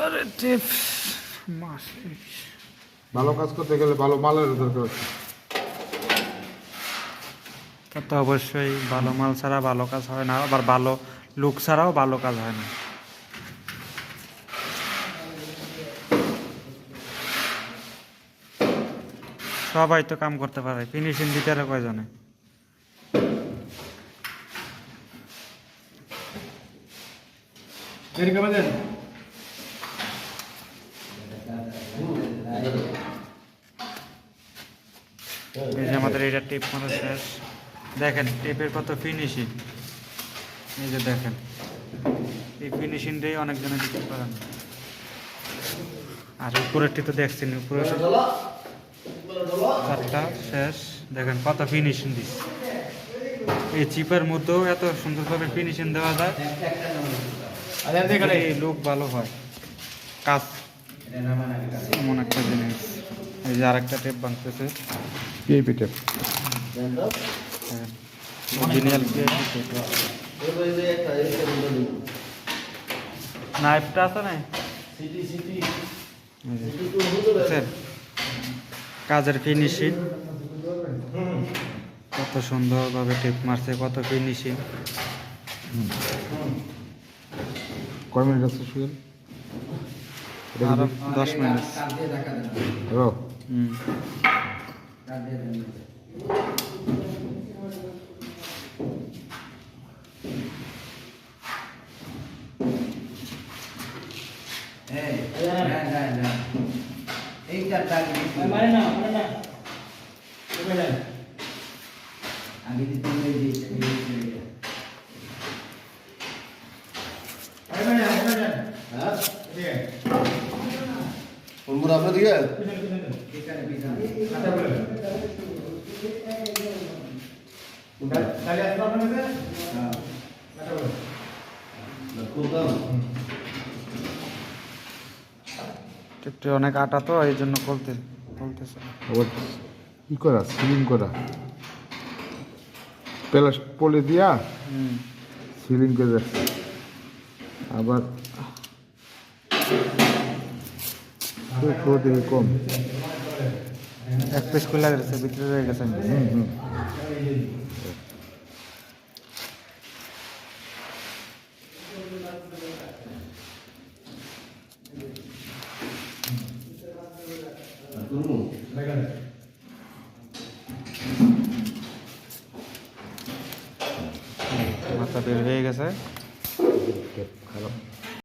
আরে টেপ মাস ভালো কাজ করতে গেলে ভালো মালের দরকার আছে। তা তো অবশ্যই ভালো মাল ছাড়া ভালো কাজ হয় না, আবার ভালো লুক ছাড়াও ভালো কাজ হয় না। সবাই তো কাম করতে পারে, ফিনিশিং দিতে আর কয়জনে। এই যে আমাদের এটা টেপ মারা শেষ। দেখেন টেপের কত ফিনিশিং, এই যে দেখেন এই ফিনিশিংটাই অনেকজনে দিতে পারেন। আর উপরেরটি তো দেখছেন, উপরে চারটা শেষ, দেখেন কত ফিনিশিং দিচ্ছে। এই চিপের মধ্যেও এত সুন্দরভাবে ফিনিশিং দেওয়া যায়, এই লুক ভালো হয় কাজ। এমন একটা জিনিস। এই যে আরেকটা টেপ বানতেছে, পিএপি টেপ। অরিজিনাল নাইফটা আছে না, বুঝছেন? কাজের ফিনিশিং কত সুন্দরভাবে টেপ মারছে, কত ফিনিশিং। কয় মিনিট আছে সুয়েল? আরো 10 মিনিট। হুম। আপনার দিকে টেপটা অনেক আটা তো এই জন্য বলতেছে। আবার ই করা, সিলিং করা, প্লাস পলি দিয়া হুম। সিলিং করে রাখছে। আবার দেখি কম। এক পিস খুলে গেছে, ভিতরে রয়ে গেছে। মাথা বের হয়ে গেছে। খারাপ।